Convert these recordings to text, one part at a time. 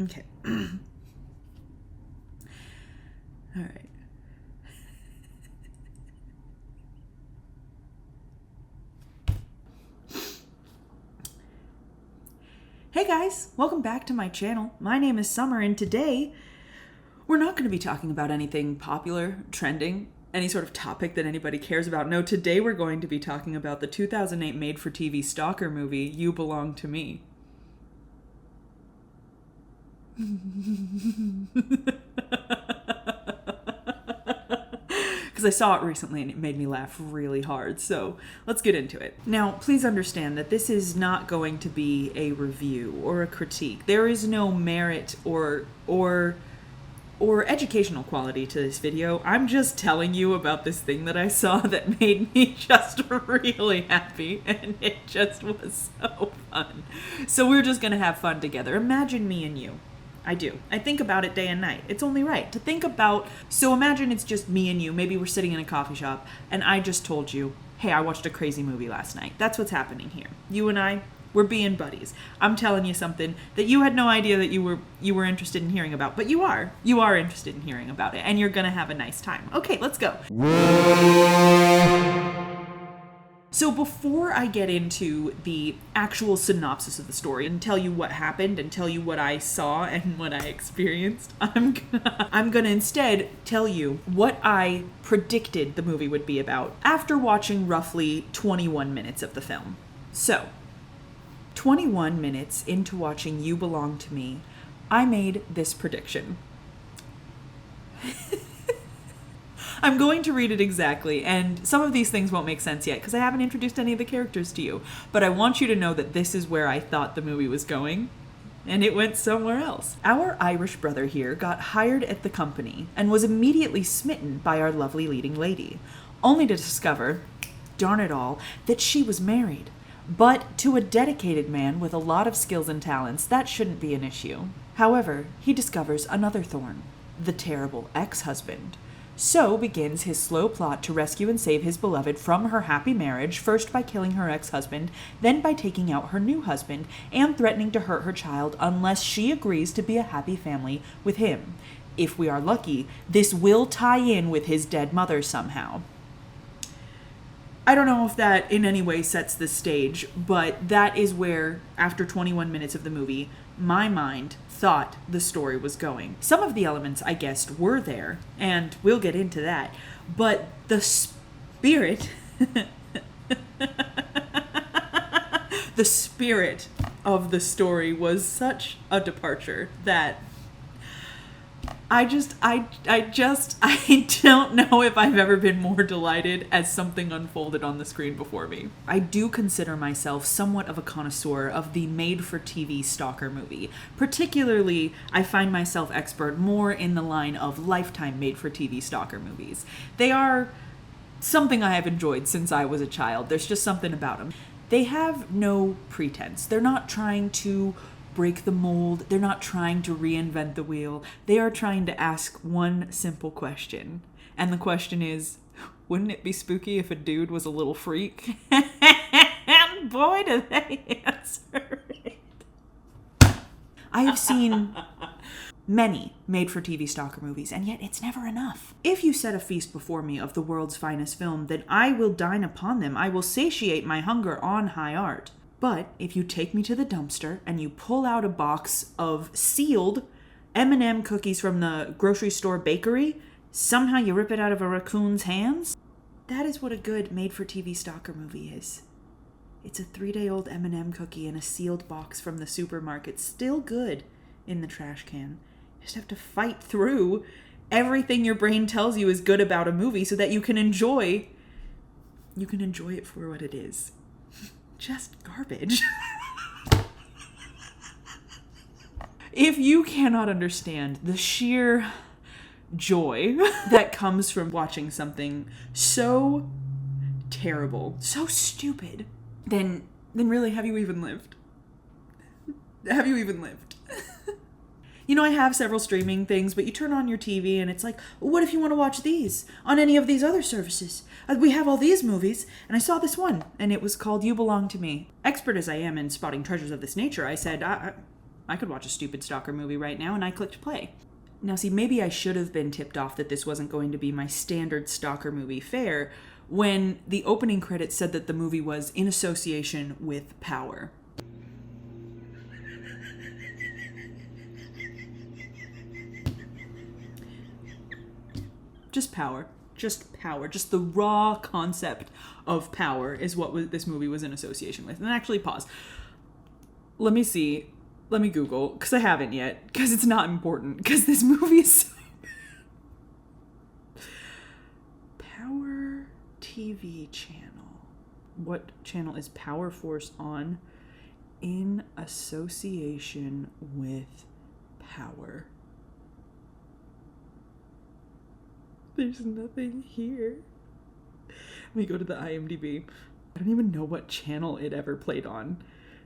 Okay. All right. Hey guys, welcome back to my channel. My name is Summer, and today we're not going to be talking about anything popular, trending, any sort of topic that anybody cares about. No, today we're going to be talking about the 2008 made-for-TV Stalker movie, You Belong to Me. Because I saw it recently and it made me laugh really hard. So let's get into it. Now, please understand that this is not going to be a review or a critique. There is no merit or educational quality to this video. I'm just telling you about this thing that I saw that made me just really happy, and it just was so fun. So we're just gonna have fun together. Imagine me and you. I do. I think about it day and night. It's only right to think about. So imagine it's just me and you. Maybe we're sitting in a coffee shop and I just told you, hey, I watched a crazy movie last night. That's what's happening here. You and I, we're being buddies. I'm telling you something that you had no idea that you were interested in hearing about, but you are. You are interested in hearing about it, and you're gonna have a nice time. Okay, let's go. So before I get into the actual synopsis of the story and tell you what happened and tell you what I saw and what I experienced, I'm gonna instead tell you what I predicted the movie would be about after watching roughly 21 minutes of the film. So, 21 minutes into watching You Belong to Me, I made this prediction. I'm going to read it exactly, and some of these things won't make sense yet because I haven't introduced any of the characters to you, but I want you to know that this is where I thought the movie was going, and it went somewhere else. Our Irish brother here got hired at the company and was immediately smitten by our lovely leading lady, only to discover, darn it all, that she was married. But to a dedicated man with a lot of skills and talents, that shouldn't be an issue. However, he discovers another thorn, the terrible ex-husband. So begins his slow plot to rescue and save his beloved from her happy marriage, first by killing her ex-husband, then by taking out her new husband, and threatening to hurt her child unless she agrees to be a happy family with him. If we are lucky, this will tie in with his dead mother somehow. I don't know if that in any way sets the stage, but that is where, after 21 minutes of the movie, my mind thought the story was going. Some of the elements I guessed were there, and we'll get into that, but the spirit, the spirit of the story was such a departure that I don't know if I've ever been more delighted as something unfolded on the screen before me. I do consider myself somewhat of a connoisseur of the made-for-TV Stalker movie. Particularly, I find myself expert more in the line of Lifetime made-for-TV Stalker movies. They are something I have enjoyed since I was a child. There's just something about them. They have no pretense. They're not trying to break the mold. They're not trying to reinvent the wheel. They are trying to ask one simple question. And the question is, wouldn't it be spooky if a dude was a little freak? And boy, do they answer it. I have seen many made-for-TV Stalker movies, and yet it's never enough. If you set a feast before me of the world's finest film, then I will dine upon them. I will satiate my hunger on high art. But if you take me to the dumpster and you pull out a box of sealed M&M cookies from the grocery store bakery, somehow you rip it out of a raccoon's hands, that is what a good made-for-TV Stalker movie is. It's a 3-day-old M&M cookie in a sealed box from the supermarket, still good in the trash can. You just have to fight through everything your brain tells you is good about a movie so that you can enjoy it for what it is. Just garbage. If you cannot understand the sheer joy that comes from watching something so terrible, so stupid, then really, have you even lived? Have you even lived? You know, I have several streaming things, but you turn on your TV and it's like, what if you want to watch these on any of these other services? We have all these movies, and I saw this one, and it was called You Belong to Me. Expert as I am in spotting treasures of this nature, I said, I could watch a stupid Stalker movie right now, and I clicked play. Now see, maybe I should have been tipped off that this wasn't going to be my standard Stalker movie fare when the opening credits said that the movie was in association with Power. Just power. Just power. Just the raw concept of power is what this movie was in association with. And actually, pause. Let me see. Let me Google, because I haven't yet, because it's not important, because this movie is so Power TV channel. What channel is Power Force on? In association with Power. There's nothing here. Let me go to the IMDb. I don't even know what channel it ever played on.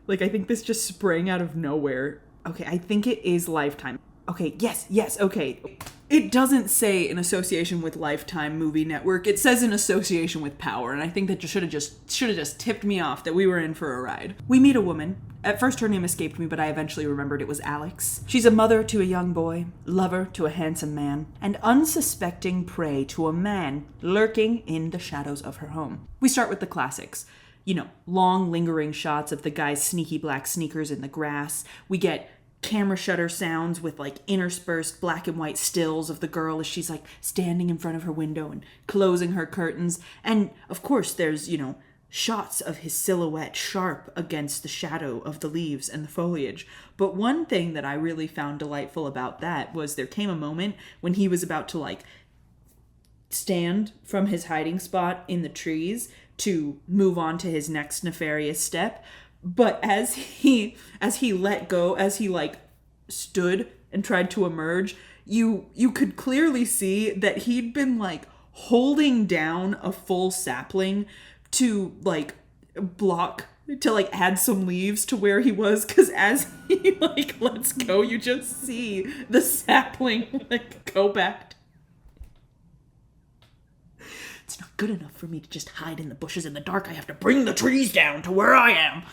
Like, I think this just sprang out of nowhere. Okay, I think it is Lifetime. Okay, yes, okay. It doesn't say in association with Lifetime Movie Network. It says in association with Power, and I think that should have just tipped me off that we were in for a ride. We meet a woman. At first her name escaped me, but I eventually remembered it was Alex. She's a mother to a young boy, lover to a handsome man, and unsuspecting prey to a man lurking in the shadows of her home. We start with the classics. You know, long lingering shots of the guy's sneaky black sneakers in the grass. We get camera shutter sounds with like interspersed black and white stills of the girl as she's like standing in front of her window and closing her curtains. And of course there's, you know, shots of his silhouette sharp against the shadow of the leaves and the foliage. But one thing that I really found delightful about that was there came a moment when he was about to like stand from his hiding spot in the trees to move on to his next nefarious step. But as he let go, as he like stood and tried to emerge, you could clearly see that he'd been like holding down a full sapling to like block, to like add some leaves to where he was, because as he like lets go, you just see the sapling like go back. It's not good enough for me to just hide in the bushes in the dark. I have to bring the trees down to where I am,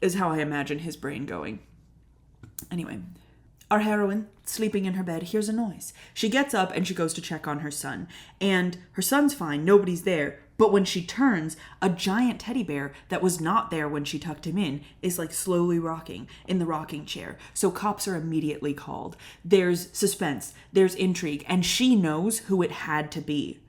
is how I imagine his brain going. Anyway, our heroine, sleeping in her bed, hears a noise. She gets up and she goes to check on her son. And her son's fine, nobody's there. But when she turns, a giant teddy bear that was not there when she tucked him in is like slowly rocking in the rocking chair. So cops are immediately called. There's suspense, there's intrigue, and she knows who it had to be.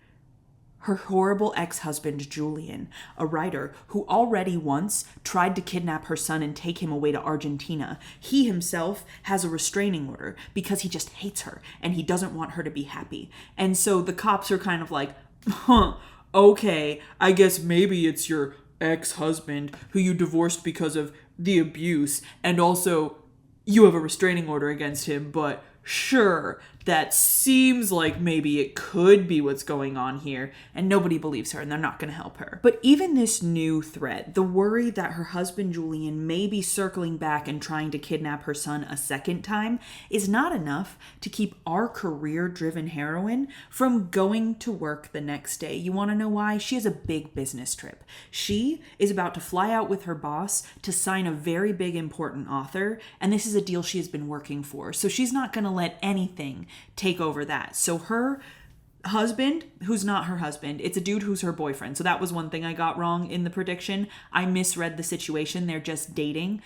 Her horrible ex-husband, Julian, a writer who already once tried to kidnap her son and take him away to Argentina. He himself has a restraining order because he just hates her and he doesn't want her to be happy. And so the cops are kind of like, okay, I guess maybe it's your ex-husband who you divorced because of the abuse, and also you have a restraining order against him, but sure, that seems like maybe it could be what's going on here, and nobody believes her and they're not going to help her. But even this new threat, the worry that her husband Julian may be circling back and trying to kidnap her son a second time, is not enough to keep our career-driven heroine from going to work the next day. You want to know why? She has a big business trip. She is about to fly out with her boss to sign a very big important author, and this is a deal she has been working for, so she's not going to let anything take over that. So her husband, who's not her husband, it's a dude who's her boyfriend. So that was one thing I got wrong in the prediction. I misread the situation. They're just dating.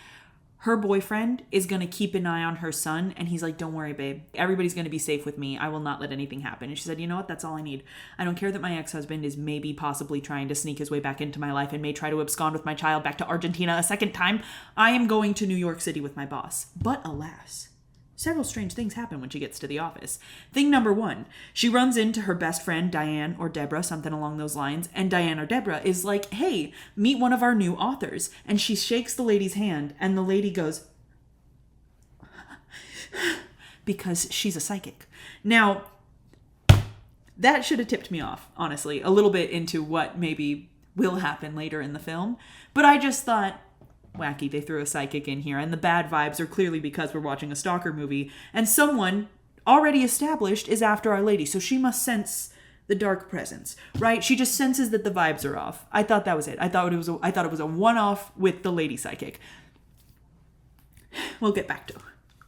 Her boyfriend is going to keep an eye on her son, and he's like, don't worry, babe. Everybody's going to be safe with me. I will not let anything happen. And she said, you know what? That's all I need. I don't care that my ex-husband is maybe possibly trying to sneak his way back into my life and may try to abscond with my child back to Argentina a second time. I am going to New York City with my boss. But alas, several strange things happen when she gets to the office. Thing number one, she runs into her best friend, Diane or Deborah, something along those lines, and Diane or Deborah is like, hey, meet one of our new authors. And she shakes the lady's hand, and the lady goes, because she's a psychic. Now, that should have tipped me off, honestly, a little bit into what maybe will happen later in the film. But I just thought, wacky, they threw a psychic in here, and the bad vibes are clearly because we're watching a Stalker movie, and someone already established is after Our Lady, so she must sense the dark presence, right? She just senses that the vibes are off. I thought that was it. I thought it was a one-off with the lady psychic. We'll get back to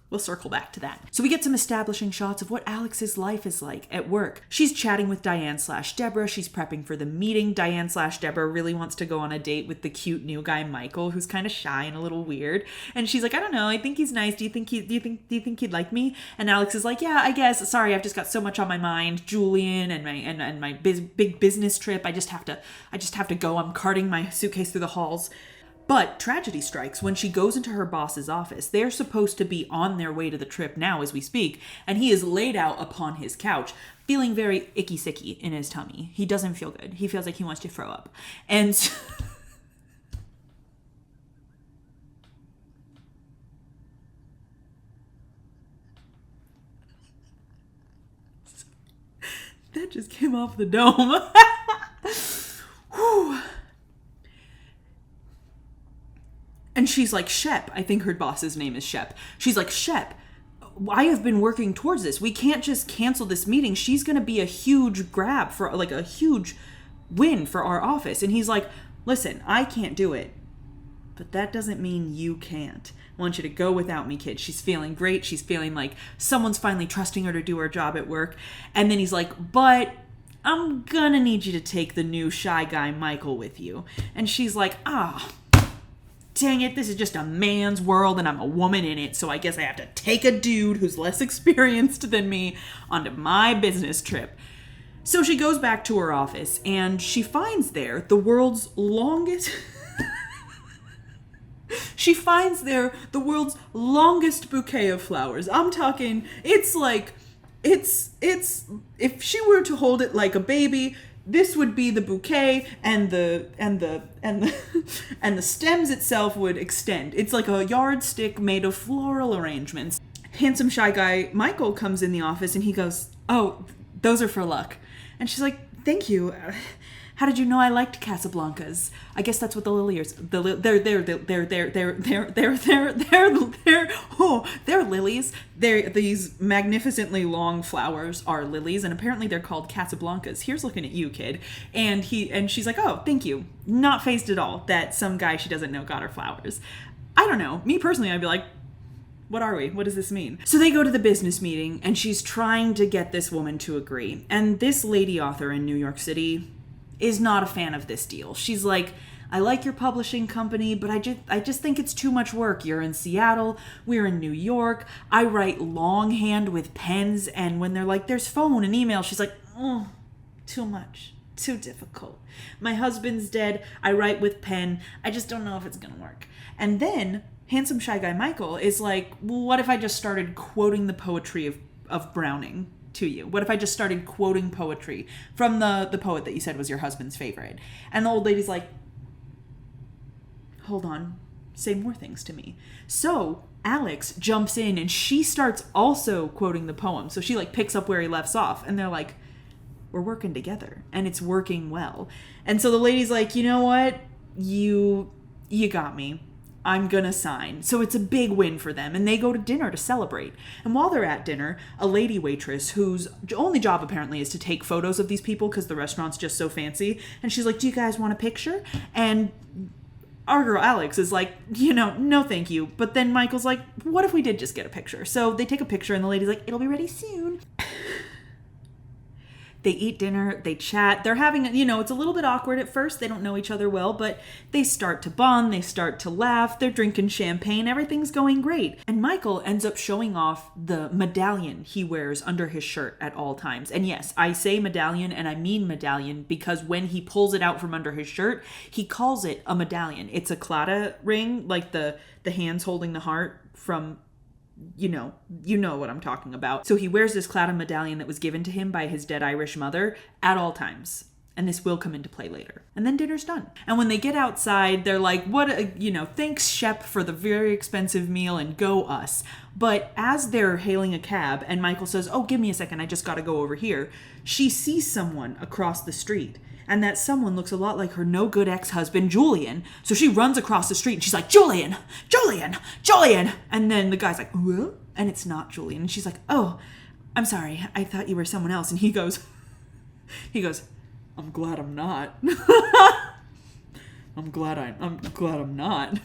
We'll circle back to that. So we get some establishing shots of what Alex's life is like at work. She's chatting with Diane/Deborah. She's prepping for the meeting. Diane/Deborah really wants to go on a date with the cute new guy, Michael, who's kind of shy and a little weird. And she's like, I don't know. I think he's nice. Do you think he'd like me? And Alex is like, yeah, I guess. Sorry, I've just got so much on my mind. Julian and my big business trip. I just have to go. I'm carting my suitcase through the halls. But tragedy strikes when she goes into her boss's office. They're supposed to be on their way to the trip now as we speak, and he is laid out upon his couch, feeling very icky-sicky in his tummy. He doesn't feel good. He feels like he wants to throw up. And that just came off the dome. Whew. And she's like, Shep, I think her boss's name is Shep. She's like, Shep, I have been working towards this. We can't just cancel this meeting. She's going to be a huge grab for like a huge win for our office. And he's like, listen, I can't do it. But that doesn't mean you can't. I want you to go without me, kid. She's feeling great. She's feeling like someone's finally trusting her to do her job at work. And then he's like, but I'm going to need you to take the new shy guy, Michael, with you. And she's like, dang it, this is just a man's world and I'm a woman in it, so I guess I have to take a dude who's less experienced than me onto my business trip. So she goes back to her office and she finds there the world's longest... she finds there the world's longest bouquet of flowers. I'm talking, it's like, it's, if she were to hold it like a baby... This would be the bouquet, and the stems itself would extend. It's like a yardstick made of floral arrangements. Handsome shy guy Michael comes in the office and he goes, "Oh, those are for luck." And she's like, "Thank you. How did you know I liked Casablancas?" I guess that's what the lilies. They're lilies. They're these magnificently long flowers are lilies, and apparently they're called Casablancas. Here's looking at you, kid. And she's like, "Oh, thank you." Not fazed at all that some guy she doesn't know got her flowers. I don't know. Me personally, I'd be like, what are we? What does this mean? So they go to the business meeting, and she's trying to get this woman to agree. And this lady author in New York City is not a fan of this deal. She's like, I like your publishing company, but I just think it's too much work. You're in Seattle, we're in New York. I write longhand with pens, and when they're like, there's phone and email, she's like, oh, too much, too difficult. My husband's dead, I write with pen, I just don't know if it's gonna work. And then handsome shy guy Michael is like, well, what if I just started quoting the poetry of Browning to you? What if I just started quoting poetry from the poet that you said was your husband's favorite? And the old lady's like, hold on, say more things to me. So Alex jumps in and she starts also quoting the poem. So she like picks up where he left off, and they're like, we're working together and it's working well. And so the lady's like, you know what? You got me. I'm gonna sign. So it's a big win for them, and they go to dinner to celebrate. And while they're at dinner, a lady waitress whose only job apparently is to take photos of these people because the restaurant's just so fancy, and she's like, do you guys want a picture? And our girl Alex is like, no thank you. But then Michael's like, what if we did just get a picture? So they take a picture, and the lady's like, it'll be ready soon. They eat dinner, they chat, they're having, it's a little bit awkward at first, they don't know each other well, but they start to bond, they start to laugh, they're drinking champagne, everything's going great. And Michael ends up showing off the medallion he wears under his shirt at all times. And yes, I say medallion and I mean medallion because when he pulls it out from under his shirt, he calls it a medallion. It's a claddagh ring, like the hands holding the heart from... You know what I'm talking about. So he wears this claddagh medallion that was given to him by his dead Irish mother at all times. And this will come into play later. And then dinner's done. And when they get outside, they're like, thanks Shep for the very expensive meal and go us. But as they're hailing a cab and Michael says, oh, give me a second, I just gotta go over here, she sees someone across the street. And that someone looks a lot like her no-good ex-husband, Julian. So she runs across the street and she's like, Julian! And then the guy's like, what? And it's not Julian. And she's like, oh, I'm sorry. I thought you were someone else. And he goes, I'm glad I'm not. I'm glad I'm not.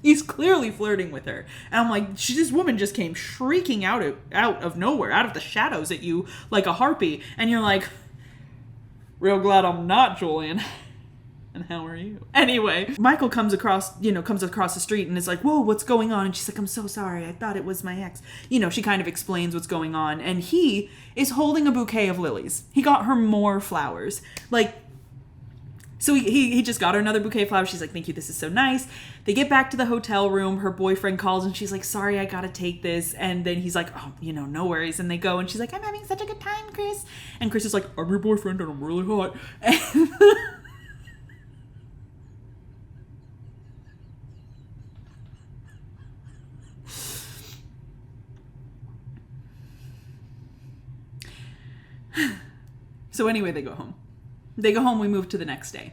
He's clearly flirting with her. And I'm like, this woman just came shrieking out of nowhere, out of the shadows at you like a harpy. And you're like, real glad I'm not, Julian. And how are you? Anyway, Michael comes across the street and is like, whoa, what's going on? And she's like, I'm so sorry. I thought it was my ex. She kind of explains what's going on. And he is holding a bouquet of lilies. He got her more flowers. So he just got her another bouquet of flowers. She's like, thank you, this is so nice. They get back to the hotel room. Her boyfriend calls and she's like, sorry, I gotta take this. And then he's like, oh, no worries. And they go and she's like, I'm having such a good time, Chris. And Chris is like, I'm your boyfriend and I'm really hot. And so anyway, they go home. We move to the next day.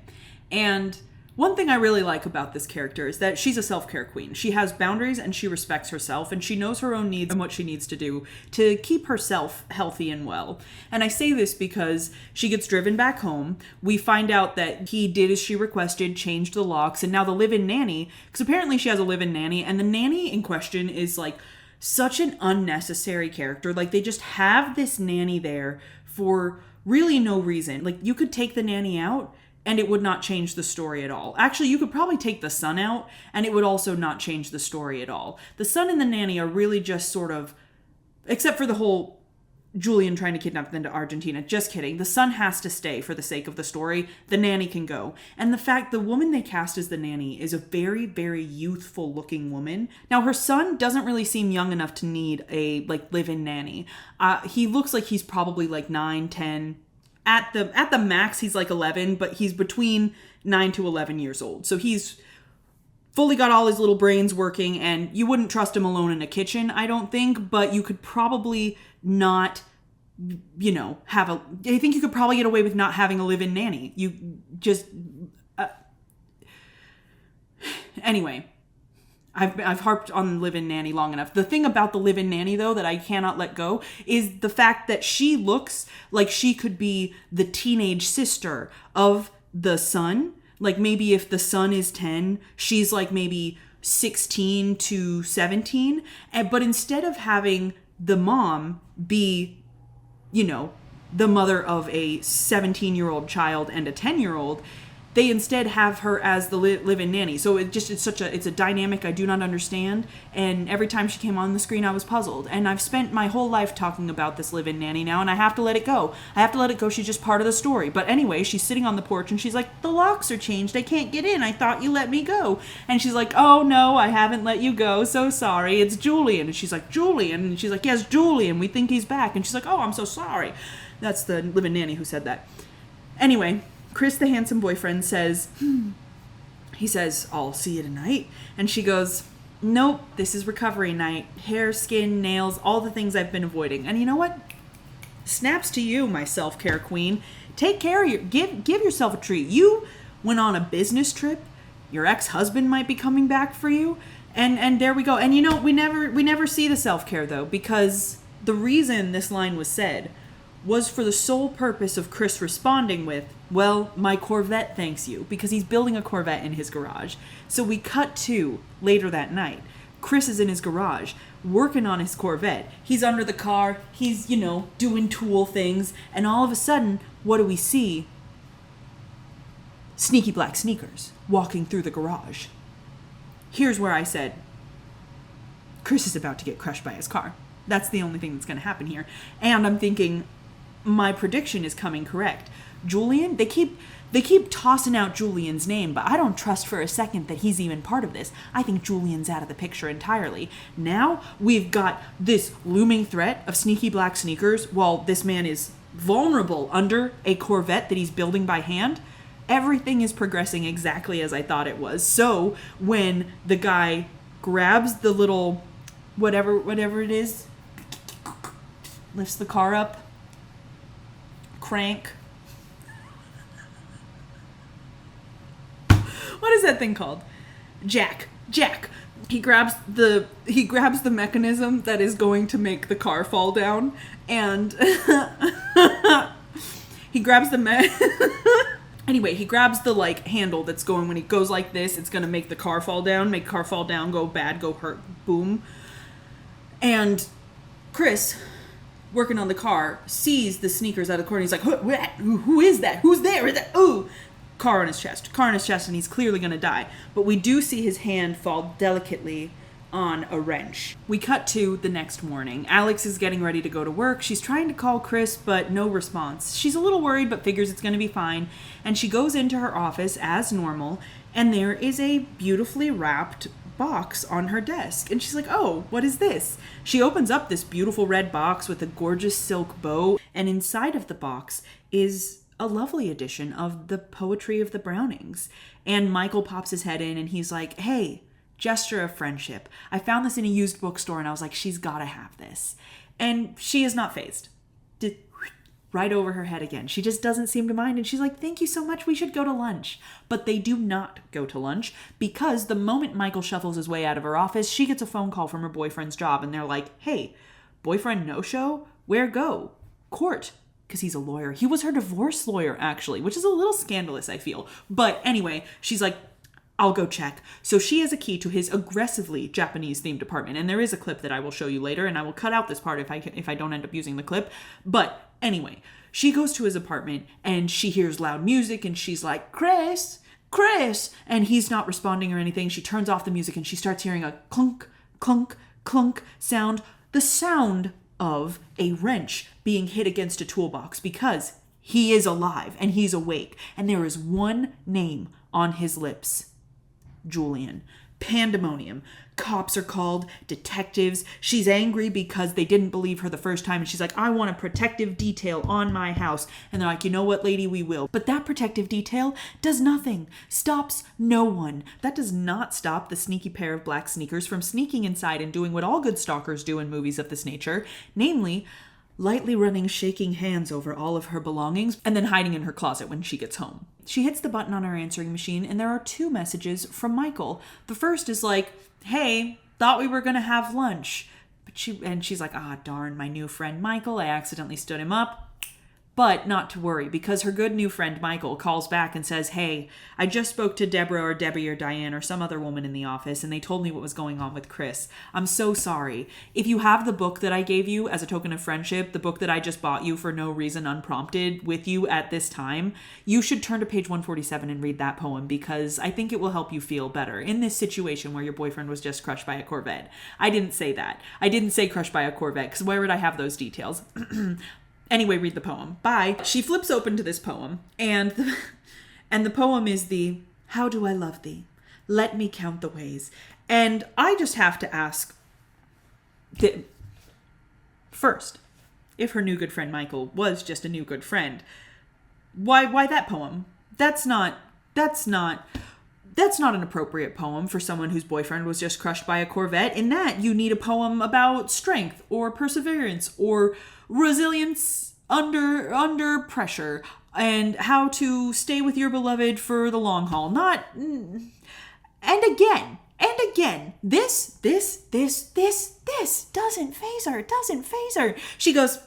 And one thing I really like about this character is that she's a self-care queen. She has boundaries and she respects herself and she knows her own needs and what she needs to do to keep herself healthy and well. And I say this because she gets driven back home. We find out that he did as she requested, changed the locks, and now the live-in nanny, because apparently she has a live-in nanny, and the nanny in question is like such an unnecessary character. Like, they just have this nanny there for really no reason. Like, you could take the nanny out and it would not change the story at all. Actually, you could probably take the son out and it would also not change the story at all. The son and the nanny are really just sort of, except for the whole Julian trying to kidnap them to Argentina. Just kidding. The son has to stay for the sake of the story. The nanny can go. And the fact the woman they cast as the nanny is a very, very youthful looking woman. Now, her son doesn't really seem young enough to need a live-in nanny. He looks like he's probably 9, 10. At the max, he's 11, but he's between 9 to 11 years old. So he's fully got all his little brains working, and you wouldn't trust him alone in a kitchen, I don't think, but you could probably not, I think you could probably get away with not having a live-in nanny. You just, anyway, I've harped on live-in nanny long enough. The thing about the live-in nanny, though, that I cannot let go is the fact that she looks like she could be the teenage sister of the son. Like, maybe if the son is 10, she's maybe 16 to 17. But instead of having the mom be, the mother of a 17-year-old child and a 10-year-old, they instead have her as the live-in nanny. So it's a dynamic I do not understand. And every time she came on the screen, I was puzzled. And I've spent my whole life talking about this live-in nanny now, and I have to let it go. She's just part of the story. But anyway, she's sitting on the porch and she's like, the locks are changed. I can't get in. I thought you let me go. And she's like, oh no, I haven't let you go. So sorry. It's Julian. And she's like, Julian? And she's like, yes, Julian. We think he's back. And she's like, oh, I'm so sorry. That's the live-in nanny who said that. Anyway, Chris, the handsome boyfriend, says, I'll see you tonight. And she goes, nope, this is recovery night. Hair, skin, nails, all the things I've been avoiding. And you know what? Snaps to you, my self-care queen. Take care of give yourself a treat. You went on a business trip. Your ex-husband might be coming back for you. And there we go. And we never see the self-care, though, because the reason this line was said was for the sole purpose of Chris responding with, well, my Corvette thanks you, because he's building a Corvette in his garage. So we cut to later that night. Chris is in his garage working on his Corvette. He's under the car. He's, doing tool things. And all of a sudden, what do we see? Sneaky black sneakers walking through the garage. Here's where I said, Chris is about to get crushed by his car. That's the only thing that's going to happen here. And I'm thinking, my prediction is coming correct. Julian, they keep tossing out Julian's name, but I don't trust for a second that he's even part of this. I think Julian's out of the picture entirely. Now we've got this looming threat of sneaky black sneakers while this man is vulnerable under a Corvette that he's building by hand. Everything is progressing exactly as I thought it was. So when the guy grabs the little whatever it is, lifts the car up, crank. What is that thing called? Jack. He grabs the mechanism that is going to make the car fall down, and he grabs the Anyway, he grabs the, like, handle that's going, when he goes like this, it's going to make the car fall down, go bad, go hurt, boom. And Chris, working on the car, sees the sneakers out of the corner. He's like, who is that? Who's there? Ooh. Car on his chest, and he's clearly going to die. But we do see his hand fall delicately on a wrench. We cut to the next morning. Alex is getting ready to go to work. She's trying to call Chris, but no response. She's a little worried, but figures it's going to be fine. And she goes into her office as normal, and there is a beautifully wrapped box on her desk. And she's like, oh, what is this? She opens up this beautiful red box with a gorgeous silk bow, and inside of the box is a lovely edition of the Poetry of the Brownings. And Michael pops his head in, and he's like, hey, gesture of friendship. I found this in a used bookstore, and I was like, she's gotta have this. And she is not fazed. Right over her head again. She just doesn't seem to mind, and she's like, thank you so much, we should go to lunch. But they do not go to lunch, because the moment Michael shuffles his way out of her office, she gets a phone call from her boyfriend's job, and they're like, hey, boyfriend no-show? Where go? Court. Because he's a lawyer. He was her divorce lawyer, actually, which is a little scandalous, I feel. But anyway, she's like, I'll go check. So she has a key to his aggressively Japanese-themed apartment. And there is a clip that I will show you later, and I will cut out this part if I don't end up using the clip. But anyway, she goes to his apartment, and she hears loud music, and she's like, Chris! And he's not responding or anything. She turns off the music, and she starts hearing a clunk, clunk, clunk sound. The sound of a wrench being hit against a toolbox, because he is alive and he's awake, and there is one name on his lips: Julian. Pandemonium. Cops are called, detectives. She's angry because they didn't believe her the first time, and she's like, I want a protective detail on my house. And they're like, you know what, lady, we will. But that protective detail does nothing. Stops no one. That does not stop the sneaky pair of black sneakers from sneaking inside and doing what all good stalkers do in movies of this nature, namely lightly running shaking hands over all of her belongings and then hiding in her closet when she gets home. She hits the button on her answering machine, and there are 2 messages from Michael. The first is like, hey, thought we were going to have lunch. But she's like, darn, my new friend Michael, I accidentally stood him up. But not to worry, because her good new friend Michael calls back and says, hey, I just spoke to Deborah or Debbie or Diane or some other woman in the office, and they told me what was going on with Chris. I'm so sorry. If you have the book that I gave you as a token of friendship, the book that I just bought you for no reason unprompted with you at this time, you should turn to page 147 and read that poem, because I think it will help you feel better in this situation where your boyfriend was just crushed by a Corvette. I didn't say that. I didn't say crushed by a Corvette, because where would I have those details? Anyway, read the poem. Bye. She flips open to this poem, and the poem is the How Do I Love Thee? Let Me Count the Ways. And I just have to ask, first, if her new good friend Michael was just a new good friend, why that poem? That's not an appropriate poem for someone whose boyfriend was just crushed by a Corvette. In that, you need a poem about strength or perseverance or resilience under pressure and how to stay with your beloved for the long haul. And again, this doesn't faze her. She goes,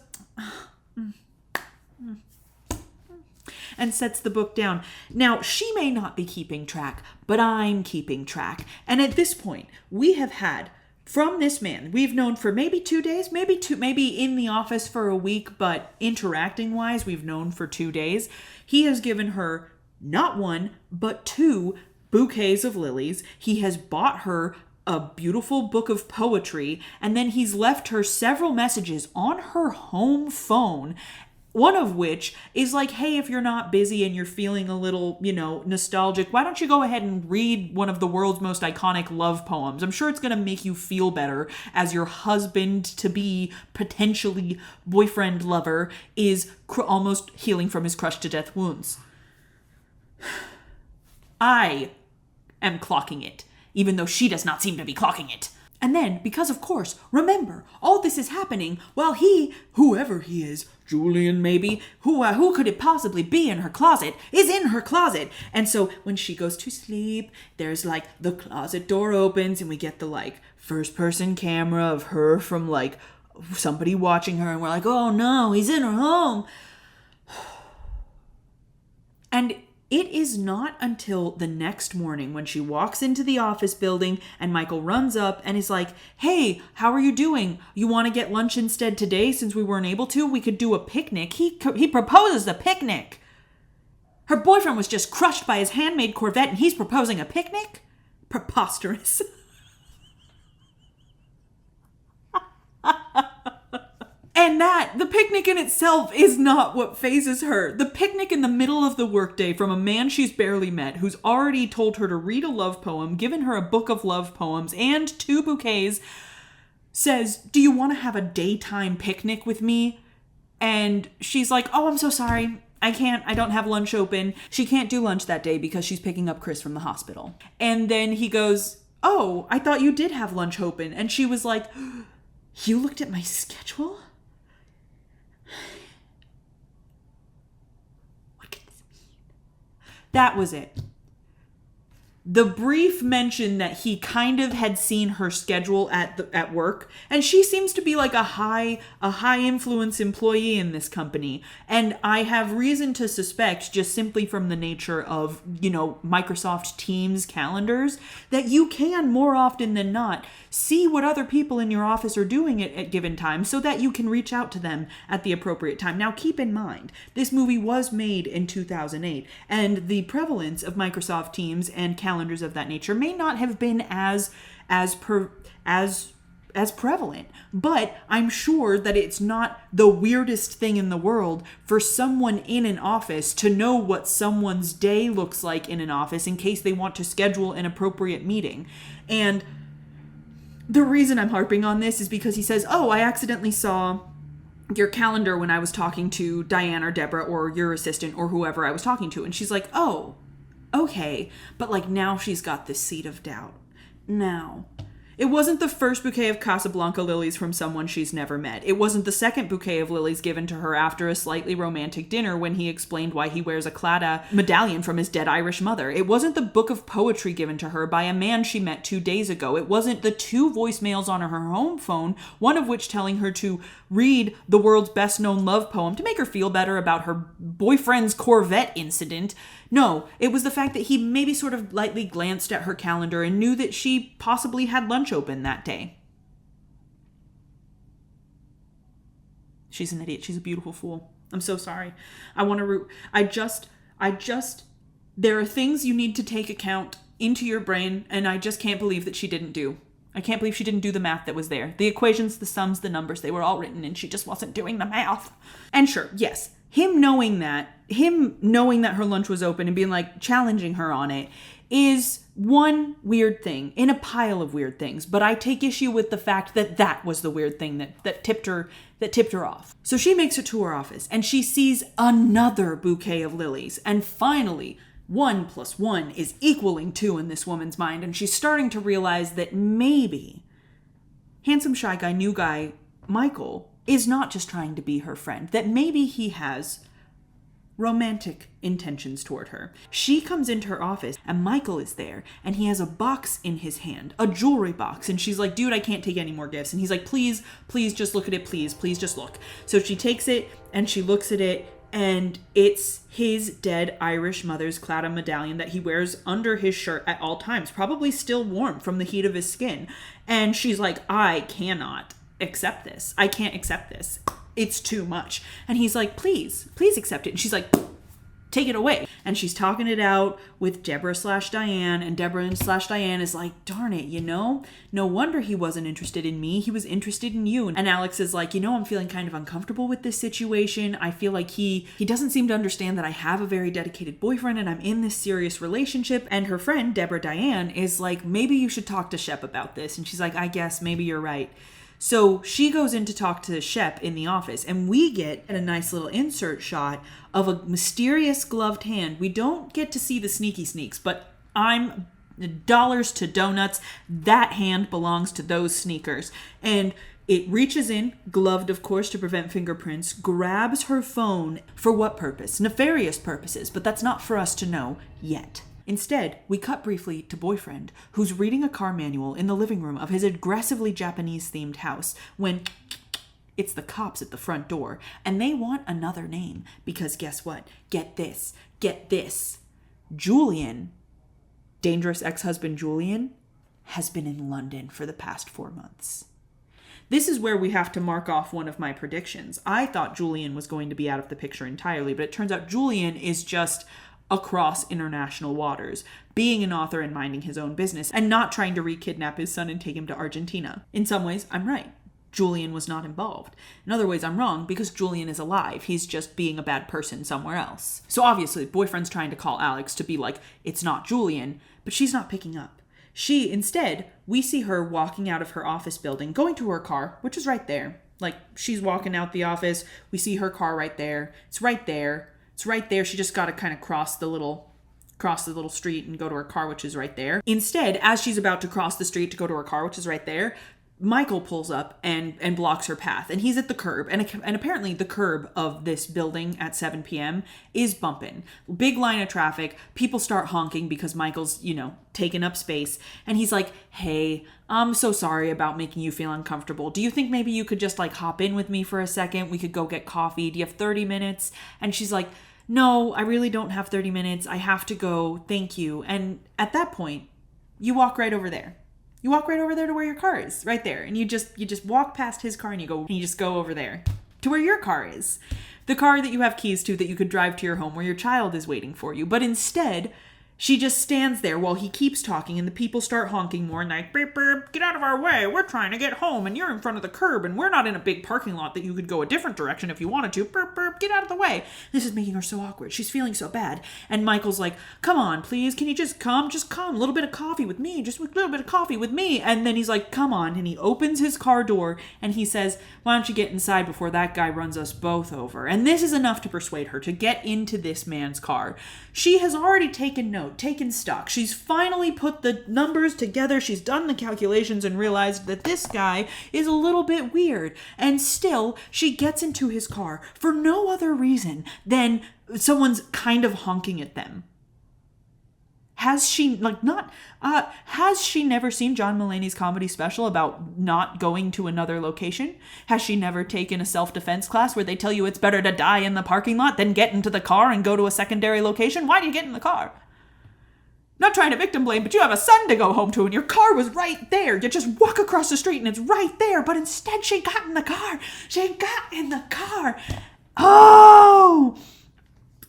and sets the book down. Now, she may not be keeping track, but I'm keeping track. And at this point, we have had, from this man, we've known for maybe 2 days, maybe in the office for a week, but interacting wise, we've known for 2 days. He has given her not 1, but 2 bouquets of lilies. He has bought her a beautiful book of poetry, and then he's left her several messages on her home phone. One of which is like, hey, if you're not busy and you're feeling a little, nostalgic, why don't you go ahead and read one of the world's most iconic love poems? I'm sure it's going to make you feel better as your husband-to-be, potentially boyfriend lover, is almost healing from his crushed-to-death wounds. I am clocking it, even though she does not seem to be clocking it. And then, because of course, remember, all this is happening while he, whoever he is, Julian maybe, who could it possibly be in her closet, is in her closet. And so when she goes to sleep, there's like the closet door opens and we get the first person camera of her from somebody watching her, and we're like, oh no, he's in her home. And It is not until the next morning when she walks into the office building and Michael runs up and is like, hey, how are you doing? You want to get lunch instead today since we weren't able to? We could do a picnic. He proposes a picnic. Her boyfriend was just crushed by his handmade Corvette and he's proposing a picnic? Preposterous. And the picnic in itself is not what phases her. The picnic in the middle of the workday from a man she's barely met, who's already told her to read a love poem, given her a book of love poems, and 2 bouquets, says, do you want to have a daytime picnic with me? And she's like, oh, I'm so sorry. I don't have lunch open. She can't do lunch that day because she's picking up Chris from the hospital. And then he goes, oh, I thought you did have lunch open. And she was like, you looked at my schedule? What could this mean? That was it. The brief mention that he kind of had seen her schedule at work, and she seems to be like a high influence employee in this company, and I have reason to suspect, just simply from the nature of, Microsoft Teams calendars, that you can more often than not see what other people in your office are doing at given times so that you can reach out to them at the appropriate time. Now, keep in mind, this movie was made in 2008, and the prevalence of Microsoft Teams and calendars of that nature may not have been as prevalent, but I'm sure that it's not the weirdest thing in the world for someone in an office to know what someone's day looks like in an office in case they want to schedule an appropriate meeting. And the reason I'm harping on this is because he says, oh, I accidentally saw your calendar when I was talking to Diane or Deborah or your assistant or whoever I was talking to. And she's like, oh, okay. But now she's got this seed of doubt. Now, it wasn't the first bouquet of Casablanca lilies from someone she's never met. It wasn't the second bouquet of lilies given to her after a slightly romantic dinner when he explained why he wears a Claddagh medallion from his dead Irish mother. It wasn't the book of poetry given to her by a man she met 2 days ago. It wasn't the 2 voicemails on her home phone, one of which telling her to read the world's best-known love poem to make her feel better about her boyfriend's Corvette incident. No, it was the fact that he maybe sort of lightly glanced at her calendar and knew that she possibly had lunch open that day. She's an idiot. She's a beautiful fool. I'm so sorry. There are things you need to take account into your brain, and I just can't believe that she didn't do. I can't believe she didn't do the math that was there. The equations, the sums, the numbers, they were all written, and she just wasn't doing the math. And sure, yes, him knowing that her lunch was open and being challenging her on it is one weird thing in a pile of weird things. But I take issue with the fact that was the weird thing that tipped her off. So she makes it to her office and she sees another bouquet of lilies. And finally, 1 + 1 is equaling 2 in this woman's mind. And she's starting to realize that maybe handsome, shy guy, new guy, Michael, is not just trying to be her friend, that maybe he has romantic intentions toward her. She comes into her office and Michael is there and he has a box in his hand, a jewelry box. And she's like, dude, I can't take any more gifts. And he's like, please just look at it. Please just look. So she takes it and she looks at it and it's his dead Irish mother's Claddagh medallion that he wears under his shirt at all times, probably still warm from the heat of his skin. And she's like, I cannot accept this. I can't accept this. It's too much. And he's like, please accept it. And she's like, take it away. And she's talking it out with Deborah/Diane. And Deborah/Diane is like, darn it, no wonder he wasn't interested in me. He was interested in you. And Alex is like, I'm feeling kind of uncomfortable with this situation. I feel like he doesn't seem to understand that I have a very dedicated boyfriend and I'm in this serious relationship. And her friend, Deborah/Diane, is like, maybe you should talk to Shep about this. And she's like, I guess maybe you're right. So she goes in to talk to Shep in the office, and we get a nice little insert shot of a mysterious gloved hand. We don't get to see the sneaky sneaks, but I'm dollars to donuts. That hand belongs to those sneakers. And it reaches in, gloved of course to prevent fingerprints, grabs her phone. For what purpose? Nefarious purposes, but that's not for us to know yet. Instead, we cut briefly to boyfriend, who's reading a car manual in the living room of his aggressively Japanese-themed house when it's the cops at the front door, and they want another name because guess what? Get this. Julian, dangerous ex-husband Julian, has been in London for the past 4 months. This is where we have to mark off one of my predictions. I thought Julian was going to be out of the picture entirely, but it turns out Julian is just across international waters, being an author and minding his own business, and not trying to re-kidnap his son and take him to Argentina. In some ways, I'm right. Julian was not involved. In other ways, I'm wrong because Julian is alive. He's just being a bad person somewhere else. So obviously, boyfriend's trying to call Alex to be like, it's not Julian, but she's not picking up. Instead, we see her walking out of her office building, going to her car, which is right there. Like, she's walking out the office. We see her car right there. It's right there. It's right there. She just got to kind of cross the little street and go to her car, which is right there. Instead, as she's about to cross the street to go to her car, which is right there, Michael pulls up and blocks her path. And he's at the curb. And apparently the curb of this building at 7 p.m. is bumping. Big line of traffic. People start honking because Michael's, taking up space. And he's like, hey, I'm so sorry about making you feel uncomfortable. Do you think maybe you could just hop in with me for a second? We could go get coffee. Do you have 30 minutes? And she's like, no, I really don't have 30 minutes. I have to go. Thank you. And at that point, you walk right over there. You walk right over there to where your car is, right there. And you just walk past his car and you just go over there to where your car is. The car that you have keys to that you could drive to your home where your child is waiting for you. But instead, she just stands there while he keeps talking and the people start honking more and like, beep, beep, get out of our way. We're trying to get home and you're in front of the curb and we're not in a big parking lot that you could go a different direction if you wanted to. Beep, beep, get out of the way. This is making her so awkward. She's feeling so bad. And Michael's like, come on, please. Can you just come? Just come. A little bit of coffee with me. Just a little bit of coffee with me. And then he's like, come on. And he opens his car door and he says, why don't you get inside before that guy runs us both over? And this is enough to persuade her to get into this man's car. She has already taken note, taken stock. She's finally put the numbers together. She's done the calculations and realized that this guy is a little bit weird. And still, she gets into his car for no other reason than someone's kind of honking at them. Has she never seen John Mulaney's comedy special about not going to another location? Has she never taken a self-defense class where they tell you it's better to die in the parking lot than get into the car and go to a secondary location? Why do you get in the car? Not trying to victim blame, but you have a son to go home to and your car was right there. You just walk across the street and it's right there. But instead she got in the car. Oh!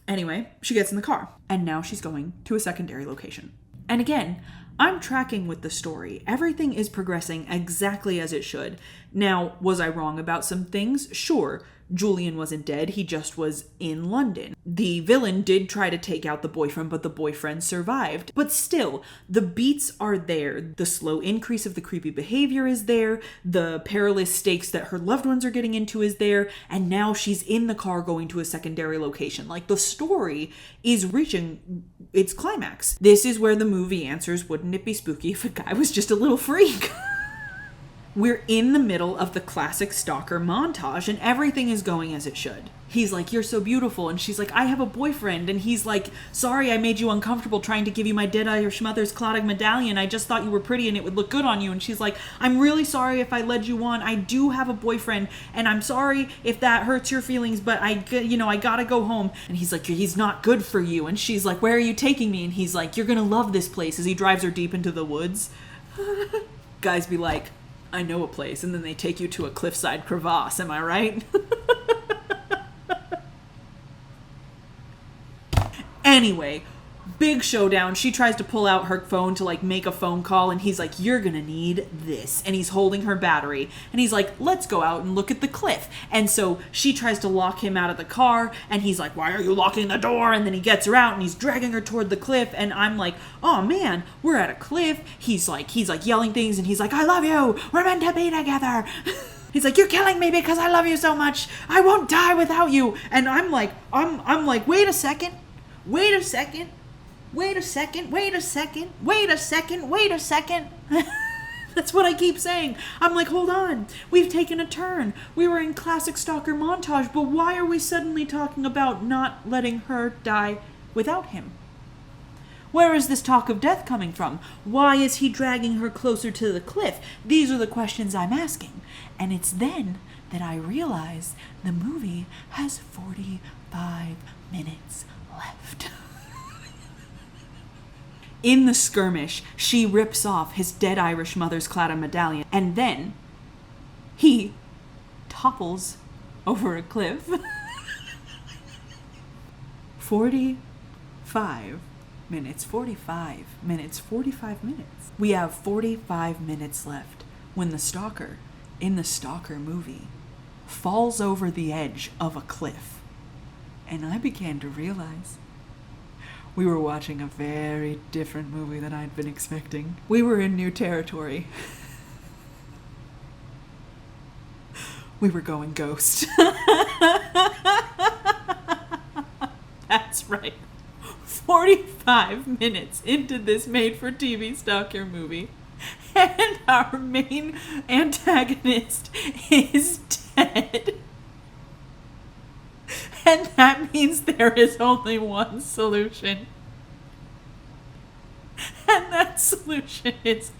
Anyway, she gets in the car. And now she's going to a secondary location. And again, I'm tracking with the story. Everything is progressing exactly as it should. Now, was I wrong about some things? Sure. Julian wasn't dead, he just was in London. The villain did try to take out the boyfriend, but the boyfriend survived. But still, the beats are there. The slow increase of the creepy behavior is there. The perilous stakes that her loved ones are getting into is there. And now she's in the car going to a secondary location. Like, the story is reaching its climax. This is where the movie answers, wouldn't it be spooky if a guy was just a little freak? We're in the middle of the classic Stalker montage and everything is going as it should. He's like, you're so beautiful. And she's like, I have a boyfriend. And he's like, sorry, I made you uncomfortable trying to give you my Deadeye or Schmother's Clotted medallion. I just thought you were pretty and it would look good on you. And she's like, I'm really sorry if I led you on. I do have a boyfriend and I'm sorry if that hurts your feelings, but I gotta go home. And he's like, he's not good for you. And she's like, where are you taking me? And he's like, you're gonna love this place, as he drives her deep into the woods. Guys be like, I know a place, and then they take you to a cliffside crevasse, am I right? Anyway, big showdown. She tries to pull out her phone to make a phone call, and he's like, you're gonna need this. And he's holding her battery, and he's like, let's go out and look at the cliff. And so she tries to lock him out of the car, and he's like, why are you locking the door? And then he gets her out, and he's dragging her toward the cliff, and I'm like, oh man, we're at a cliff. He's like yelling things, and he's like, I love you. We're meant to be together. He's like, you're killing me because I love you so much. I won't die without you. And I'm like, wait a second. That's what I keep saying. I'm like, hold on. We've taken a turn. We were in classic Stalker montage, but why are we suddenly talking about not letting her die without him? Where is this talk of death coming from? Why is he dragging her closer to the cliff? These are the questions I'm asking. And it's then that I realize the movie has 45 minutes left. In the skirmish, she rips off his dead Irish mother's claddagh medallion, and then he topples over a cliff. 45 minutes. We have 45 minutes left when the Stalker, in the Stalker movie, falls over the edge of a cliff. And I began to realize we were watching a very different movie than I'd been expecting. We were in new territory. We were going ghost. That's right. 45 minutes into this made-for-TV Stalker movie, and our main antagonist is dead. And that means there is only one solution. And that solution is...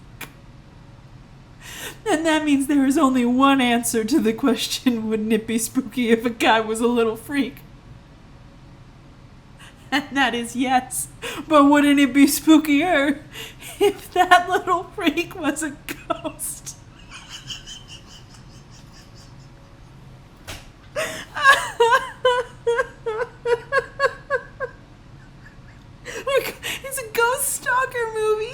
And that means there is only one answer to the question, wouldn't it be spooky if a guy was a little freak? And that is yes. But wouldn't it be spookier if that little freak was a ghost? It's a ghost stalker movie.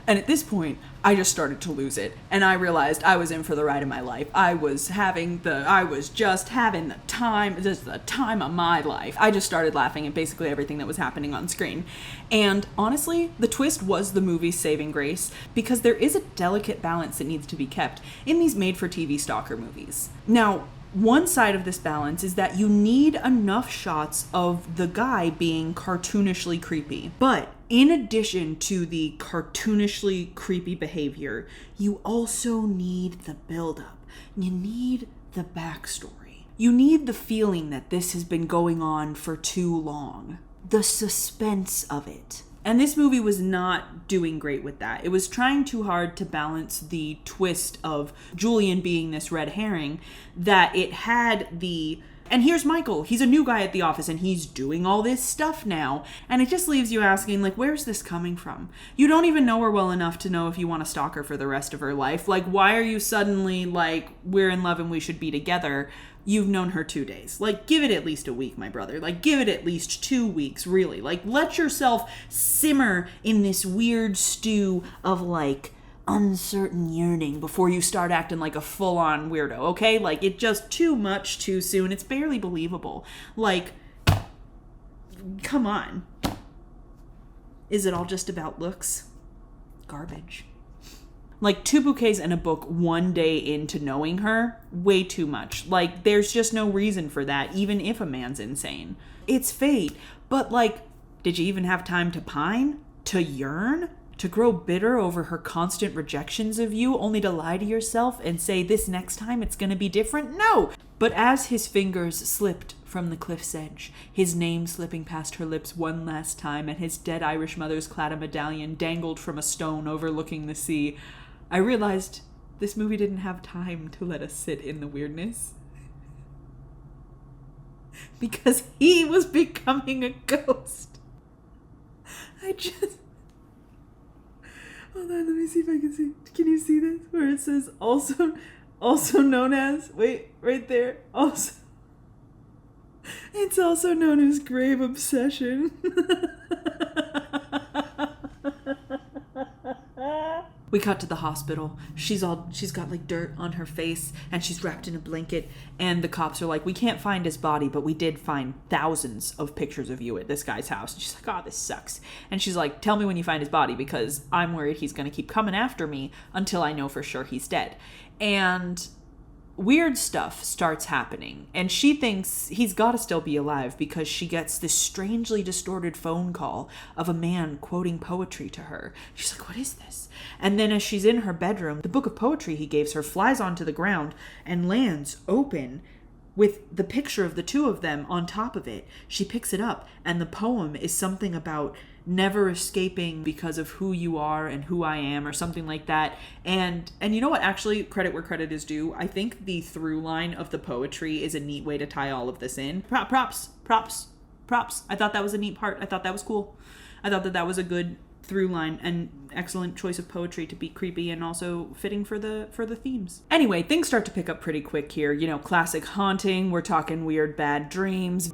And at this point, I just started to lose it, and I realized I was in for the ride of my life. I was just having the time of my life. I just started laughing at basically everything that was happening on screen. And honestly, the twist was the movie's saving grace, because there is a delicate balance that needs to be kept in these made-for-TV Stalker movies. Now, one side of this balance is that you need enough shots of the guy being cartoonishly creepy. But in addition to the cartoonishly creepy behavior, you also need the buildup. You need the backstory. You need the feeling that this has been going on for too long. The suspense of it. And this movie was not doing great with that. It was trying too hard to balance the twist of Julian being this red herring, that it had the... And here's Michael. He's a new guy at the office, and he's doing all this stuff now. And it just leaves you asking, like, where's this coming from? You don't even know her well enough to know if you want to stalk her for the rest of her life. Like, why are you suddenly like, we're in love and we should be together? You've known her 2 days. Like, give it at least a week, my brother. Like, give it at least 2 weeks, really. Like, let yourself simmer in this weird stew of, like, uncertain yearning before you start acting like a full-on weirdo, okay? Like, it just too much too soon. It's barely believable. Like, come on. Is it all just about looks? Garbage. Like, 2 bouquets and a book 1 day into knowing her, way too much. Like, there's just no reason for that, even if a man's insane. It's fate. But, like, did you even have time to pine? To yearn? To grow bitter over her constant rejections of you, only to lie to yourself and say this next time it's gonna be different? No! But as his fingers slipped from the cliff's edge, his name slipping past her lips one last time, and his dead Irish mother's claddagh medallion dangled from a stone overlooking the sea, I realized this movie didn't have time to let us sit in the weirdness. Because he was becoming a ghost. Hold on, let me see if I can see. Can you see this? Where it says also known as, wait, right there. Also, it's also known as grave obsession. We cut to the hospital. She's got like dirt on her face, and she's wrapped in a blanket, and the cops are like, we can't find his body, but we did find thousands of pictures of you at this guy's house. And she's like, oh, this sucks. And she's like, tell me when you find his body, because I'm worried he's going to keep coming after me until I know for sure he's dead. And weird stuff starts happening, and she thinks he's got to still be alive because she gets this strangely distorted phone call of a man quoting poetry to her. She's like, what is this? And then as she's in her bedroom, the book of poetry he gave her flies onto the ground and lands open with the picture of the two of them on top of it. She picks it up, and the poem is something about never escaping because of who you are and who I am, or something like that. And you know what, actually, credit where credit is due, I think the through line of the poetry is a neat way to tie all of this in. Props. I thought that was a neat part. I thought that was cool. I thought that was a good through line and excellent choice of poetry to be creepy and also fitting for the themes. Anyway, things start to pick up pretty quick here. You know, classic haunting. We're talking weird bad dreams.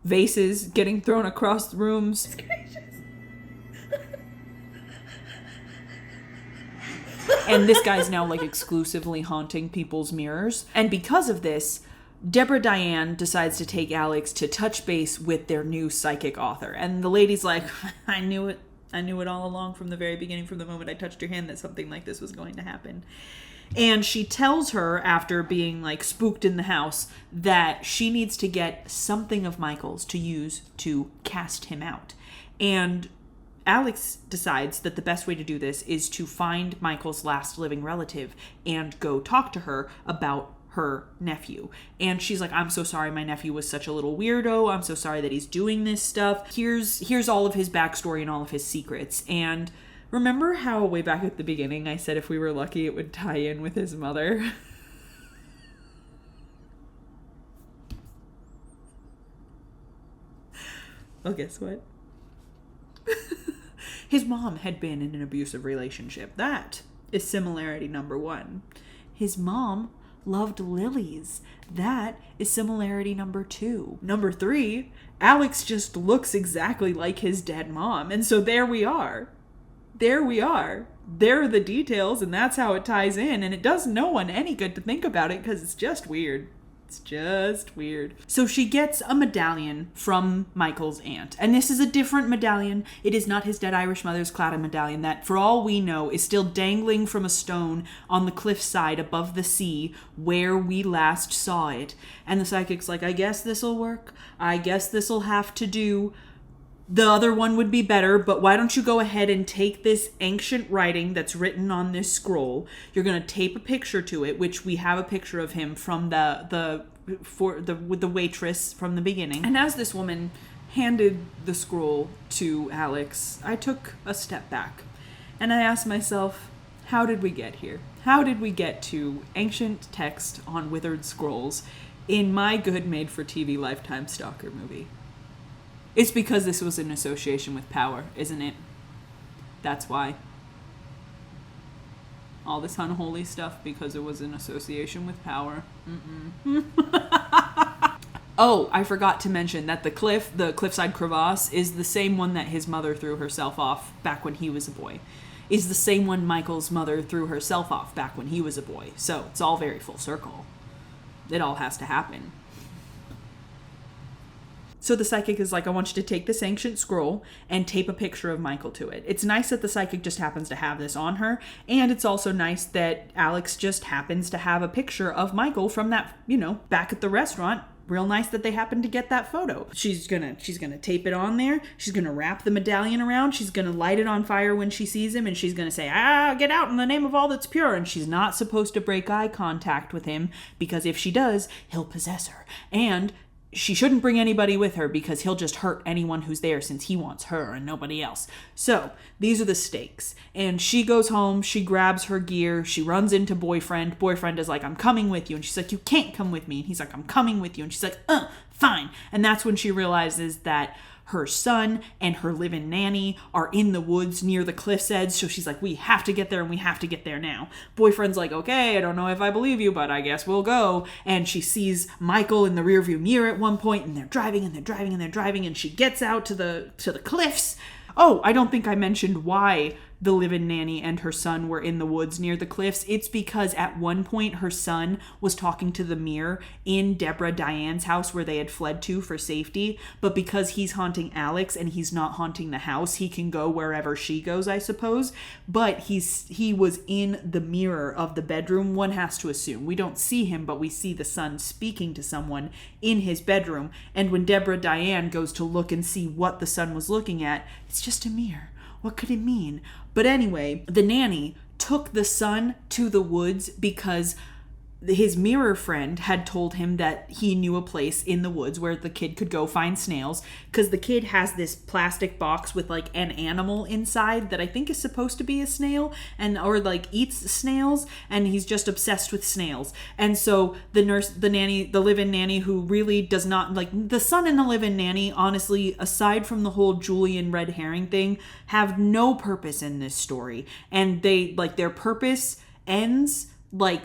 Vases getting thrown across the rooms. And this guy's now like exclusively haunting people's mirrors. And because of this, Deborah Diane decides to take Alex to touch base with their new psychic author. And the lady's like, I knew it all along from the very beginning, from the moment I touched your hand, that something like this was going to happen. And she tells her, after being like spooked in the house, that she needs to get something of Michael's to use to cast him out. And Alex decides that the best way to do this is to find Michael's last living relative and go talk to her about her nephew. And she's like, I'm so sorry my nephew was such a little weirdo. I'm so sorry that he's doing this stuff. Here's all of his backstory and all of his secrets. And remember how way back at the beginning I said if we were lucky it would tie in with his mother? Well, guess what? His mom had been in an abusive relationship. That is similarity number 1. His mom loved lilies. That is similarity number 2. Number 3, Alex just looks exactly like his dead mom. And so there we are. There are the details, and that's how it ties in. And it does no one any good to think about it because it's just weird. It's just weird. So she gets a medallion from Michael's aunt. And this is a different medallion. It is not his dead Irish mother's claddagh medallion that, for all we know, is still dangling from a stone on the cliffside above the sea where we last saw it. And the psychic's like, I guess this'll work. I guess this'll have to do. The other one would be better, but why don't you go ahead and take this ancient writing that's written on this scroll. You're going to tape a picture to it, which we have a picture of him from with the waitress from the beginning. And as this woman handed the scroll to Alex, I took a step back and I asked myself, how did we get here? How did we get to ancient text on withered scrolls in my good made-for-TV Lifetime Stalker movie? It's because this was in association with power, isn't it? That's why. All this unholy stuff because it was in association with power. Oh, I forgot to mention that the cliffside crevasse, is the same one that his mother threw herself off back when he was a boy. Is the same one Michael's mother threw herself off back when he was a boy. So it's all very full circle. It all has to happen. So the psychic is like, I want you to take this ancient scroll and tape a picture of Michael to it. It's nice that the psychic just happens to have this on her. And it's also nice that Alex just happens to have a picture of Michael from that, back at the restaurant. Real nice that they happened to get that photo. She's gonna tape it on there. She's gonna wrap the medallion around. She's gonna light it on fire when she sees him. And she's gonna say, get out in the name of all that's pure. And she's not supposed to break eye contact with him, because if she does, he'll possess her. And she shouldn't bring anybody with her because he'll just hurt anyone who's there since he wants her and nobody else. So these are the stakes. And she goes home, she grabs her gear, she runs into boyfriend. Boyfriend is like, I'm coming with you. And she's like, you can't come with me. And he's like, I'm coming with you. And she's like, fine. And that's when she realizes that her son and her live-in nanny are in the woods near the cliff's edge. So she's like, we have to get there, and we have to get there now. Boyfriend's like, okay, I don't know if I believe you, but I guess we'll go. And she sees Michael in the rearview mirror at one point, and they're driving, and she gets out to the cliffs. Oh, I don't think I mentioned why the live-in nanny and her son were in the woods near the cliffs. It's because at one point her son was talking to the mirror in Deborah Diane's house where they had fled to for safety. But because he's haunting Alex and he's not haunting the house, he can go wherever she goes, I suppose. But he was in the mirror of the bedroom. One has to assume. We don't see him, but we see the son speaking to someone in his bedroom. And when Deborah Diane goes to look and see what the son was looking at, it's just a mirror. What could it mean? But anyway, the nanny took the son to the woods because his mirror friend had told him that he knew a place in the woods where the kid could go find snails, because the kid has this plastic box with like an animal inside that I think is supposed to be a snail, and or like eats snails, and he's just obsessed with snails. And so the nanny, the live-in nanny, who really does not like the son and the live-in nanny, honestly, aside from the whole Julian red herring thing, have no purpose in this story. And they like their purpose ends like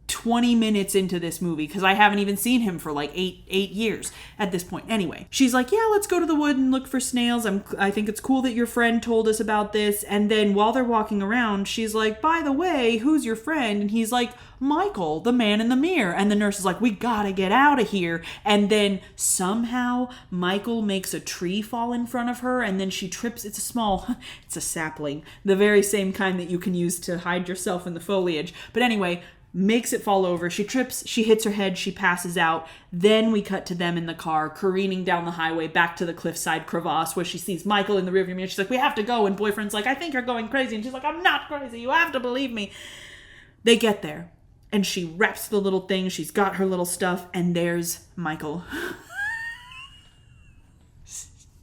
20 minutes into this movie, because I haven't even seen him for like eight years at this point. Anyway, she's like, yeah, let's go to the wood and look for snails. I think it's cool that your friend told us about this. And then while they're walking around, she's like, by the way, who's your friend? And he's like, Michael, the man in the mirror. And the nurse is like, we gotta get out of here. And then somehow Michael makes a tree fall in front of her, and then she trips. It's a sapling, the very same kind that you can use to hide yourself in the foliage. But anyway, makes it fall over. She trips, she hits her head, she passes out. Then we cut to them in the car, careening down the highway back to the cliffside crevasse, where she sees Michael in the rearview mirror. She's like, we have to go. And boyfriend's like, I think you're going crazy. And she's like, I'm not crazy. You have to believe me. They get there, and she wraps the little thing. She's got her little stuff, and there's Michael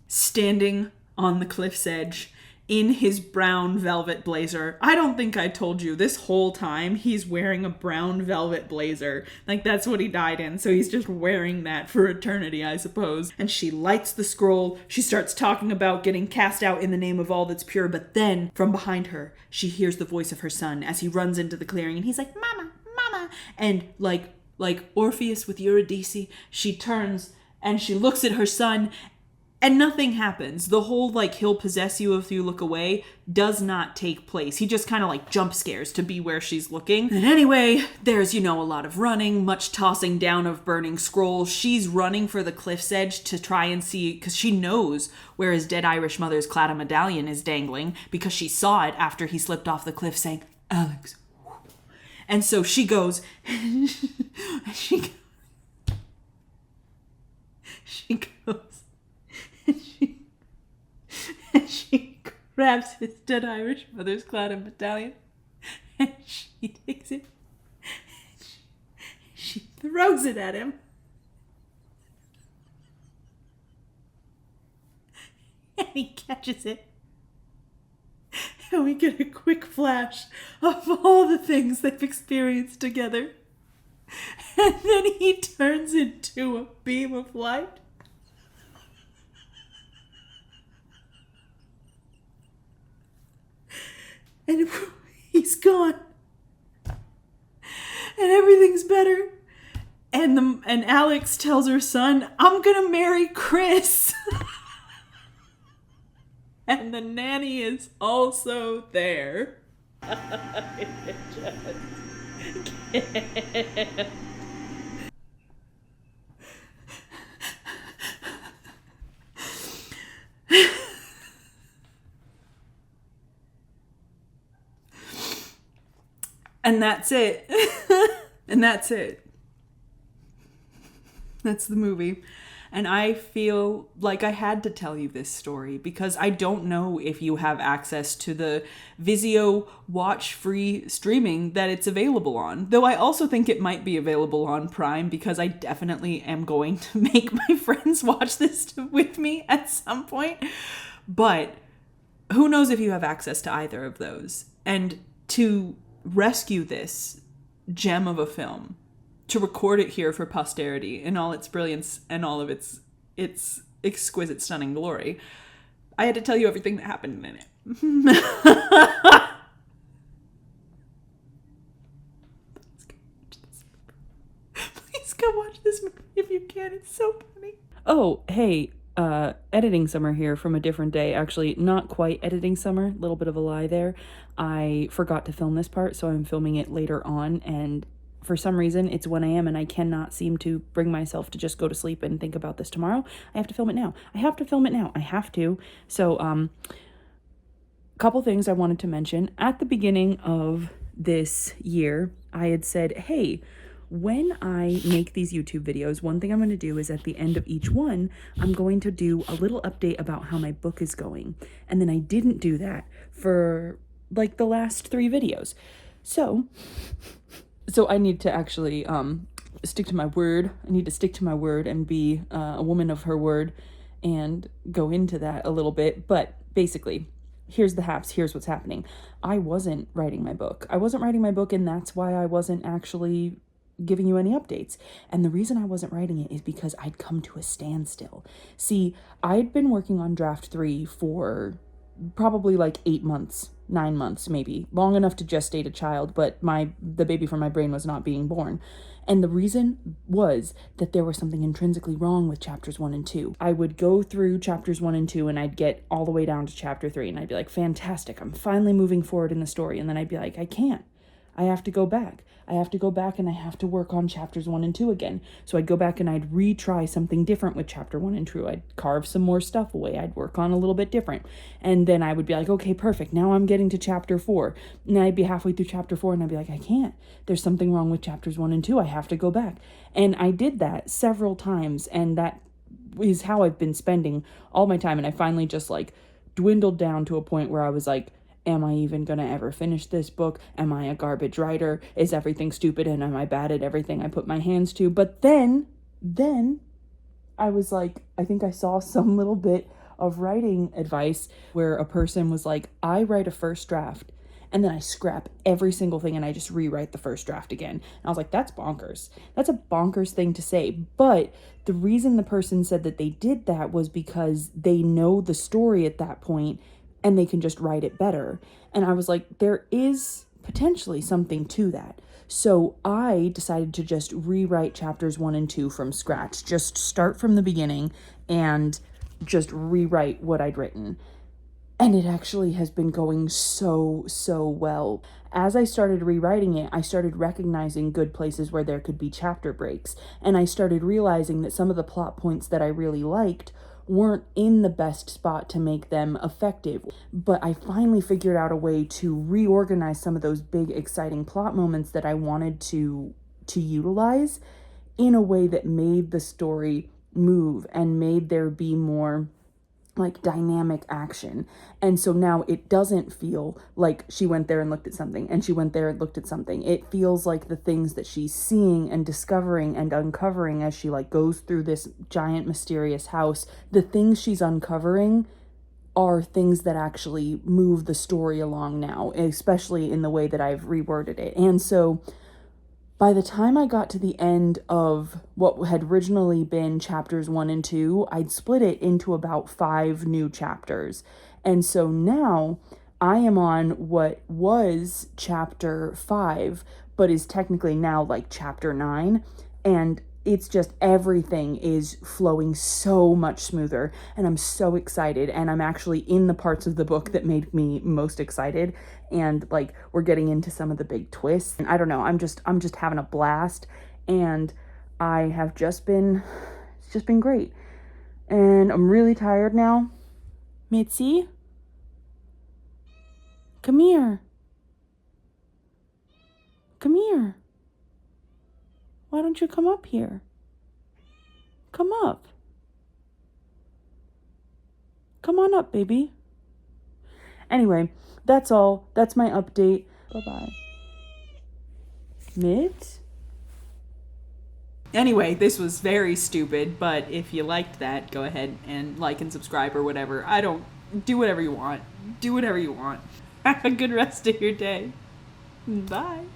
standing on the cliff's edge in his brown velvet blazer. I don't think I told you, this whole time he's wearing a brown velvet blazer. Like, that's what he died in, so he's just wearing that for eternity, I suppose. And she lights the scroll. She starts talking about getting cast out in the name of all that's pure, but then from behind her, she hears the voice of her son as he runs into the clearing, and he's like, Mama, Mama. And like Orpheus with Eurydice, she turns and she looks at her son, and nothing happens. The whole, like, he'll possess you if you look away does not take place. He just kind of, like, jump scares to be where she's looking. And anyway, there's, a lot of running, much tossing down of burning scrolls. She's running for the cliff's edge to try and see, because she knows where his dead Irish mother's claddagh medallion is dangling, because she saw it after he slipped off the cliff saying, Alex. And so she goes, she goes, and she grabs his dead Irish mother's claddagh medallion, and she takes it, and she throws it at him. And he catches it. And we get a quick flash of all the things they've experienced together. And then he turns into a beam of light. And he's gone. And everything's better. And Alex tells her son, I'm gonna marry Chris. And the nanny is also there. I just can't. And that's it. And that's it. That's the movie. And I feel like I had to tell you this story because I don't know if you have access to the Vizio watch-free streaming that it's available on. Though I also think it might be available on Prime because I definitely am going to make my friends watch this with me at some point. But who knows if you have access to either of those. And to rescue this gem of a film, to record it here for posterity in all its brilliance and all of its exquisite, stunning glory, I had to tell you everything that happened in it. Please go watch this movie if you can. It's so funny. Oh, hey, editing summer here from a different day. Actually, not quite editing summer. Little bit of a lie there. I forgot to film this part, so I'm filming it later on, and for some reason, it's 1 a.m. and I cannot seem to bring myself to just go to sleep and think about this tomorrow. I have to film it now. I have to. So, couple things I wanted to mention. At the beginning of this year, I had said, hey, when I make these YouTube videos, one thing I'm going to do is at the end of each one, I'm going to do a little update about how my book is going. And then I didn't do that for like the last 3 videos. So So I need to actually stick to my word. I need to stick to my word and be a woman of her word and go into that a little bit. But basically, here's the haps. Here's what's happening. I wasn't writing my book. And that's why I wasn't actually giving you any updates. And the reason I wasn't writing it is because I'd come to a standstill. See, I'd been working on draft 3 for probably like 8 months, 9 months maybe, long enough to gestate a child, but the baby from my brain was not being born. And the reason was that there was something intrinsically wrong with chapters 1 and 2. I would go through chapters 1 and 2 and I'd get all the way down to chapter 3 and I'd be like, fantastic, I'm finally moving forward in the story. And then I'd be like, I can't. I have to go back. I have to go back and I have to work on chapters 1 and 2 again. So I'd go back and I'd retry something different with chapter 1 and 2. I'd carve some more stuff away. I'd work on a little bit different. And then I would be like, okay, perfect. Now I'm getting to chapter 4. And I'd be halfway through chapter 4 and I'd be like, I can't. There's something wrong with chapters 1 and 2. I have to go back. And I did that several times. And that is how I've been spending all my time. And I finally just like dwindled down to a point where I was like, am I even going to ever finish this book? Am I a garbage writer? Is everything stupid and am I bad at everything I put my hands to? But then I was like, I think I saw some little bit of writing advice where a person was like, I write a first draft and then I scrap every single thing and I just rewrite the first draft again. And I was like, that's bonkers. That's a bonkers thing to say. But the reason the person said that they did that was because they know the story at that point and they can just write it better. And I was like, there is potentially something to that. So I decided to just rewrite chapters 1 and 2 from scratch. Just start from the beginning and just rewrite what I'd written. And it actually has been going so well. As I started rewriting it, I started recognizing good places where there could be chapter breaks. And I started realizing that some of the plot points that I really liked weren't in the best spot to make them effective. But I finally figured out a way to reorganize some of those big, exciting plot moments that I wanted to utilize in a way that made the story move and made there be more like dynamic action. And so now it doesn't feel like she went there and looked at something and she went there and looked at something. It feels like the things that she's seeing and discovering and uncovering as she like goes through this giant mysterious house, the things she's uncovering are things that actually move the story along now, especially in the way that I've reworded it. And so by the time I got to the end of what had originally been chapters 1 and 2, I'd split it into about 5 new chapters. And so now I am on what was chapter 5, but is technically now like chapter 9. And it's just everything is flowing so much smoother and I'm so excited, and I'm actually in the parts of the book that made me most excited, and like we're getting into some of the big twists, and I don't know, I'm just having a blast, and it's just been great, and I'm really tired now. Mitzi, come here. Why don't you come up here? Come up. Come on up, baby. Anyway, that's all. That's my update. Bye-bye. Mitt? Anyway, this was very stupid, but if you liked that, go ahead and like and subscribe or whatever. Do whatever you want. Do whatever you want. Have a good rest of your day. Bye.